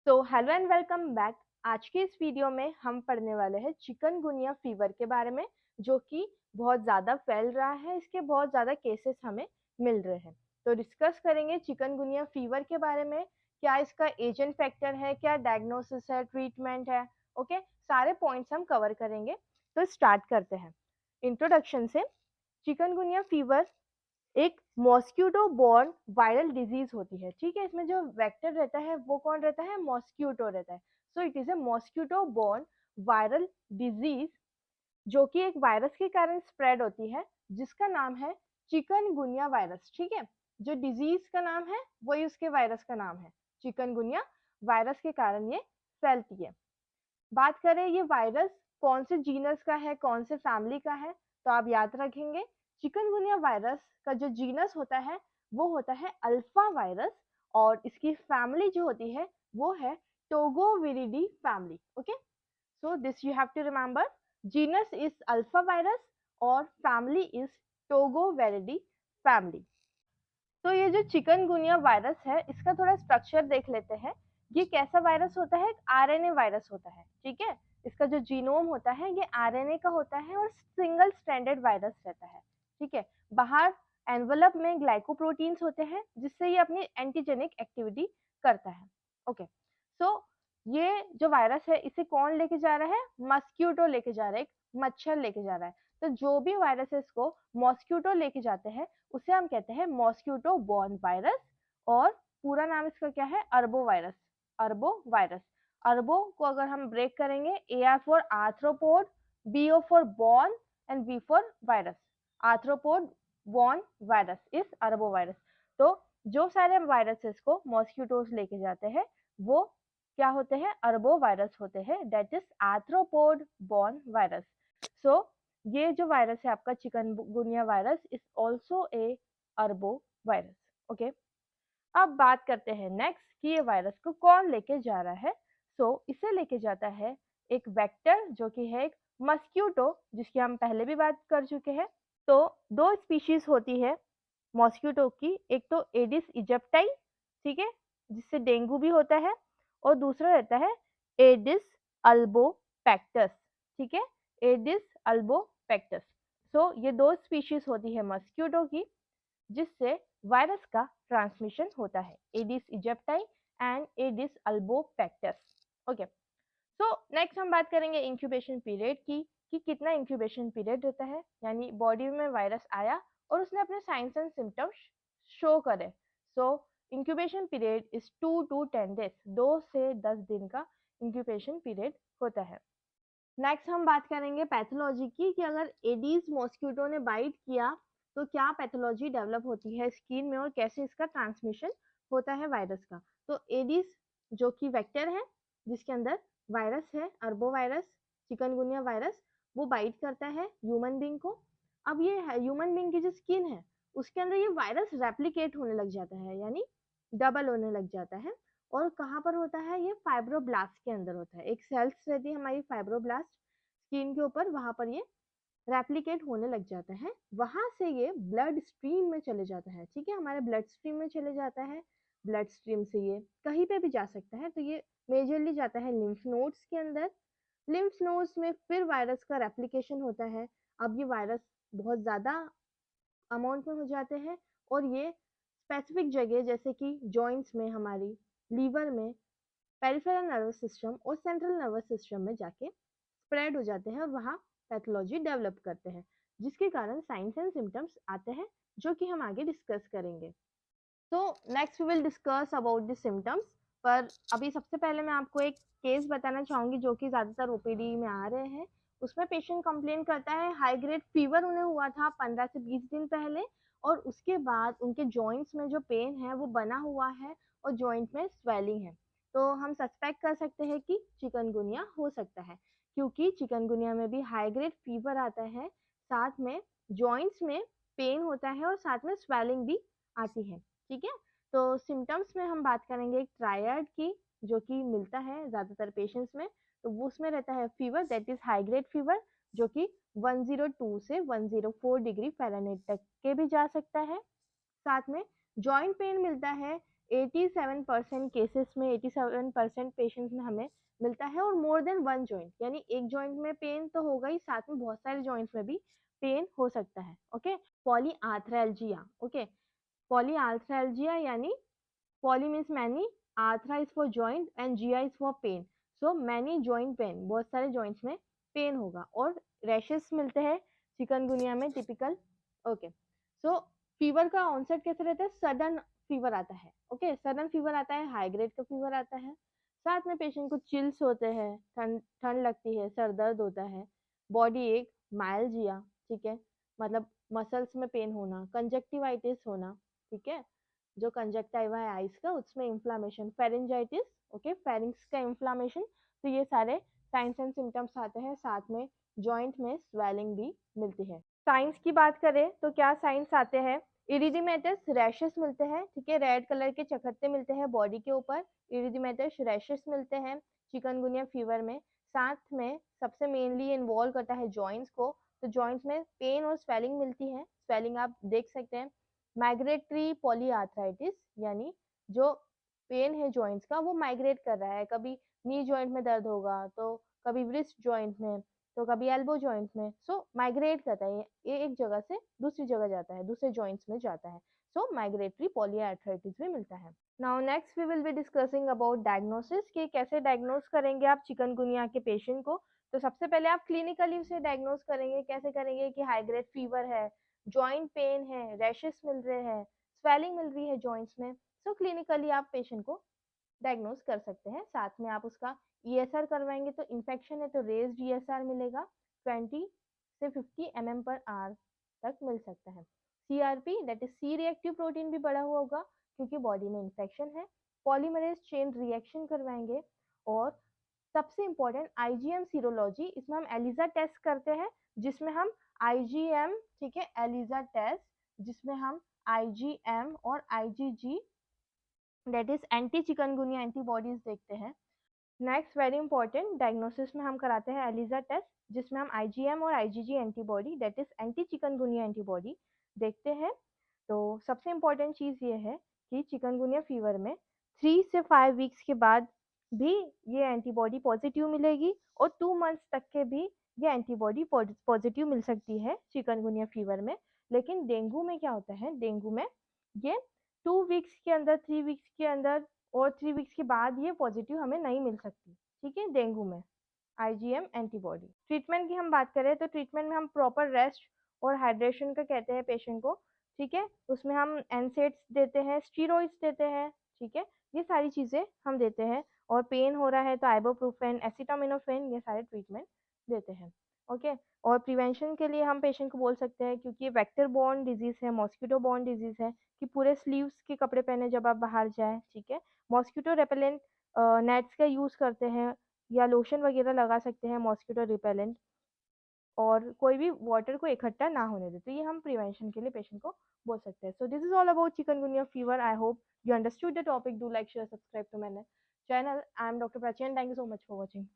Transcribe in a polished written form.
तो hello and welcome back. आज के इस वीडियो में हम पढ़ने वाले हैं चिकनगुनिया फीवर के बारे में, जो कि बहुत ज़्यादा फैल रहा है। इसके बहुत ज़्यादा केसेस हमें मिल रहे हैं। तो डिस्कस करेंगे चिकनगुनिया फीवर के बारे में, क्या इसका एजेंट फैक्टर है, क्या डायग्नोसिस है, ट्रीटमेंट है। ओके, सारे पॉइंट्स हम कवर करेंगे। तो स्टार्ट करते हैं इंट्रोडक्शन से। चिकनगुनिया फीवर एक मॉस्क्यूटो बॉर्न वायरल डिजीज होती है। ठीक है, इसमें जो वेक्टर रहता है वो कौन रहता है? मॉस्क्यूटो रहता है। So it is a mosquito born viral disease, जो कि एक वायरस के कारण स्प्रेड होती है, जिसका नाम है चिकनगुनिया वायरस। ठीक है, जो डिजीज का नाम है वही उसके वायरस का नाम है। चिकनगुनिया वायरस के कारण ये फैलती है। बात करें ये वायरस कौन से जीनस का है, कौन से फैमिली का है, तो आप याद रखेंगे चिकनगुनिया वायरस का जो जीनस होता है वो होता है अल्फा वायरस, और इसकी फैमिली जो होती है वो है Togaviridae family. Okay, so this you have to remember, genus is alphavirus और फैमिली इज टोगोविरिडी फैमिली। तो ये जो चिकनगुनिया वायरस है, इसका थोड़ा स्ट्रक्चर देख लेते हैं। ये कैसा वायरस होता है? एक आरएनए वायरस होता है। ठीक है, इसका जो जीनोम होता है ये आरएनए का होता है और सिंगल स्ट्रैंडेड वायरस रहता है। ठीक है, बाहर एनवलप में ग्लाइकोप्रोटीन्स होते हैं, जिससे ये अपनी एंटीजेनिक एक्टिविटी करता है। ओके, सो ये जो वायरस है इसे कौन लेके जा रहा है? मस्क्यूटो लेके जा रहा है, एक मच्छर लेके जा रहा है। तो जो भी वायरसेस को मॉस्क्यूटो लेके जाते हैं उसे हम कहते हैं मॉस्क्यूटो बॉर्न वायरस। और पूरा नाम इसका क्या है? अर्बो वायरस। अर्बो वायरस। अर्बो को अगर हम ब्रेक करेंगे, A R for arthropod, B O for borne and V for virus. Arthropod borne virus is अर्बो virus. तो जो सारे वायरसेस को मॉस्क्यूटोज लेके जाते हैं वो क्या होते हैं? अर्बो वायरस होते हैं, that is arthropod borne virus. So ये जो वायरस है आपका chikungunya virus is also a arbovirus. Okay, अब बात करते हैं नेक्स्ट कि ये वायरस को कौन लेके जा रहा है। इसे लेके जाता है एक वेक्टर, जो कि है एक मस्क्यूटो, जिसकी हम पहले भी बात कर चुके हैं। तो दो स्पीशीज होती है मॉस्क्यूटो की, एक तो एडिस इजिप्टाई, ठीक है, जिससे डेंगू भी होता है, और दूसरा रहता है एडिस अल्बोपेक्टस। ठीक है, एडिस अल्बोपेक्टस। ये दो स्पीशीज होती है मस्क्यूटो की, जिससे वायरस का ट्रांसमिशन होता है, Aedes aegypti and Aedes albopictus. Okay, next हम बात करेंगे इंक्यूबेशन पीरियड की, कि कितना इंक्यूबेशन पीरियड रहता है, यानी बॉडी में वायरस आया और उसने अपने साइंस एंड सिम्टम्स शो करे। Incubation period is 2 to 10 days, 2 से 10 दिन का इंक्यूबेशन पीरियड होता है। नेक्स्ट हम बात करेंगे पैथोलॉजी की, कि अगर एडीज मॉस्क्यूटो ने बाइट किया तो क्या पैथोलॉजी डेवलप होती है स्किन में और कैसे इसका ट्रांसमिशन होता है वायरस का। तो एडीज जो कि वेक्टर है, जिसके अंदर वायरस है, अर्बो वायरस, चिकनगुनिया वायरस, वो बाइट करता है ह्यूमन बींग को। अब ये ह्यूमन बींग की जो स्किन है उसके अंदर ये वायरस रेप्लिकेट होने लग जाता है, यानी डबल होने लग जाता है। और कहाँ पर होता है? ये फाइब्रोब्लास्ट के अंदर होता है। एक सेल्स रहती है हमारी फाइब्रोब्लास्ट स्किन के ऊपर, वहां पर ये रेप्लिकेट होने लग जाता है। वहां से ये ब्लड स्ट्रीम में चले जाता है। ठीक है, हमारे ब्लड स्ट्रीम में चले जाता है। ब्लड स्ट्रीम से ये कहीं पे भी जा सकता है। तो ये मेजरली जाता है लिम्फ नोड्स के अंदर। लिम्फ नोड्स में फिर वायरस का रेप्लिकेशन होता है। अब ये वायरस बहुत ज्यादा अमाउंट में हो जाते हैं और ये स्पेसिफिक जगह जैसे कि जॉइंट्स में, हमारी लीवर में, पेरिफेरल नर्वस सिस्टम और सेंट्रल नर्वस सिस्टम में जाके स्प्रेड हो जाते हैं और वहाँ पैथोलॉजी डेवलप करते हैं, जिसके कारण साइंस एंड सिम्टम्स आते हैं, जो कि हम आगे डिस्कस करेंगे। तो next we will discuss about the symptoms. पर अभी सबसे पहले मैं आपको एक केस बताना चाहूंगी, जो कि ज़्यादातर ओपीडी में आ रहे हैं। उसमें पेशेंट कंप्लेन करता है हाई ग्रेड फीवर उन्हें हुआ था 15 से 20 दिन पहले, और उसके बाद उनके जॉइंट्स में जो पेन है वो बना हुआ है और जॉइंट में स्वेलिंग है। तो हम सस्पेक्ट कर सकते हैं कि चिकनगुनिया हो सकता है, क्योंकि चिकनगुनिया में भी हाई ग्रेड फीवर आता है, साथ में जॉइंट्स में पेन होता है और साथ में स्वेलिंग भी आती है। ठीक है, तो सिम्टम्स में हम बात करेंगे एक ट्रायड की, जो कि मिलता है ज़्यादातर पेशेंट्स में। तो वो उसमें रहता है fever, that is high grade fever, जो कि 102 से 104 डिग्री फ़ारेनहाइट तक के भी जा सकता है। साथ में जॉइंट पेन मिलता है, 87% केसेस में, 87% पेशेंट्स में हमें मिलता है, और मोर देन वन जॉइंट, यानी एक जॉइंट में पेन तो होगा ही, साथ में बहुत सारे जॉइंट्स में भी पेन हो सकता है। ओके, पॉलीआर्थ्रैल्जिया। ओके, पॉलीआर्थ्रैल्जिया यानी poly means many, arthra is for joint and GI is for pain. So many joint pain, बहुत सारे joints में pain होगा, और rashes मिलते हैं चिकनगुनिया में टिपिकल। ओके, सो फीवर का ऑनसेट कैसे रहता है? सडन फीवर आता है। ओके, सडन फीवर आता है, हाई ग्रेड का फीवर आता है, साथ में पेशेंट को चिल्स होते हैं, ठंड ठंड लगती है, सर दर्द होता है, बॉडी एक, माइल्जिया, ठीक है, मतलब मसल्स में पेन होना, कंजक्टिवाइटिस होना, ठीक है, जो कंजक्टिवा है आइस का, उसमें इन्फ्लामेशन, फेरेंजाइटिस, ओके, फेरिंग्स का इन्फ्लामेशन। तो ये सारे साइंस एंड सिम्टम्स आते हैं, साथ में जॉइंट में स्वेलिंग भी मिलती है। साइंस की बात करें तो क्या साइंस आते हैं? इरिथमेटस रैशेस मिलते हैं, ठीक है, रेड कलर के चकत्ते मिलते हैं बॉडी के ऊपर, इरिथमेटस रैशेस मिलते हैं चिकनगुनिया फीवर में। साथ में सबसे मेनली इन्वॉल्व करता है जॉइंट्स को, तो जॉइंट्स में पेन और स्वेलिंग मिलती है। स्वेलिंग आप देख सकते हैं। माइग्रेटरी पॉलीआर्थराइटिस यानी जो पेन है जॉइंट्स का वो माइग्रेट कर रहा है, कभी नी जॉइंट में दर्द होगा, तो कभी व्रिस्ट जॉइंट में, तो कभी एल्बो जॉइंट में। सो माइग्रेट करता है, ये एक जगह से दूसरी जगह जाता है, दूसरे जॉइंट्स में जाता है। सो माइग्रेटरी पॉलीआर्थराइटिस भी मिलता है। Now next we will be discussing about diagnosis, कि कैसे डायग्नोस करेंगे आप चिकनगुनिया के पेशेंट को। तो सबसे पहले आप क्लिनिकली उसे डायग्नोस करेंगे। कैसे करेंगे? कि हाई ग्रेड फीवर है, जॉइंट पेन है, रैशेस मिल रहे हैं, स्वेलिंग मिल रही है जॉइंट्स में। सो क्लिनिकली आप पेशेंट को डायग्नोस कर सकते हैं। साथ में आप उसका ईएसआर करवाएंगे, तो इन्फेक्शन है तो रेज्ड ईएसआर मिलेगा, 20 से 50 mm/h तक मिल सकता है। CRP that is C reactive protein भी बढ़ा हुआ होगा, क्योंकि बॉडी में इन्फेक्शन है। पॉलीमरेज चेन रिएक्शन करवाएंगे, और सबसे इम्पोर्टेंट आईजीएम सीरोलॉजी, इसमें हम एलिजा टेस्ट करते हैं, जिसमें हम आईजीएम, ठीक है, एलिजा टेस्ट, जिसमें हम आईजीएम और IgG that is anti chikungunya antibodies देखते हैं। नेक्स्ट वेरी इंपॉर्टेंट, डायग्नोसिस में हम कराते हैं एलिजा टेस्ट, जिसमें हम आईजीएम और IgG antibody that is anti chikungunya antibody देखते हैं। तो सबसे इम्पोर्टेंट चीज़ ये है कि चिकनगुनिया फीवर में 3 से 5 वीक्स के बाद भी ये एंटीबॉडी पॉजिटिव मिलेगी, और 2 मंथ्स तक के भी ये एंटीबॉडी पॉजिटिव मिल सकती है चिकनगुनिया फीवर में। लेकिन डेंगू में क्या होता है? डेंगू में ये 2 वीक्स के अंदर, 3 वीक्स के अंदर और 3 वीक्स के बाद ये पॉजिटिव हमें नहीं मिल सकती, ठीक है, डेंगू में आईजीएम एंटीबॉडी। ट्रीटमेंट की हम बात करें तो ट्रीटमेंट में हम प्रॉपर रेस्ट और हाइड्रेशन का कहते हैं पेशेंट को, ठीक है, उसमें हम एनसेड्स देते हैं, स्टीरॉइड्स देते हैं, ठीक है, ये सारी चीज़ें हम देते हैं। और पेन हो रहा है तो आइबोप्रोफेन, एसिटामिनोफेन, ये सारे ट्रीटमेंट देते हैं। ओके, और प्रिवेंशन के लिए हम पेशेंट को बोल सकते हैं, क्योंकि ये वेक्टर बॉर्न डिजीज़ है, मॉस्किटो बॉर्न डिजीज़ है, कि पूरे स्लीव्स के कपड़े पहने जब आप बाहर जाएं, ठीक है, मॉस्किटो रेपेलेंट नेट्स का यूज़ करते हैं, या लोशन वगैरह लगा सकते हैं मॉस्किटो रिपेलेंट, और कोई भी वाटर को इकट्ठा ना होने दे। तो ये हम प्रिवेंशन के लिए पेशेंट को बोल सकते हैं। So this is all about chikungunya fever. I hope you understood the topic. Do like, share, subscribe to my channel. I am Dr. Prachi and thank you so much for watching.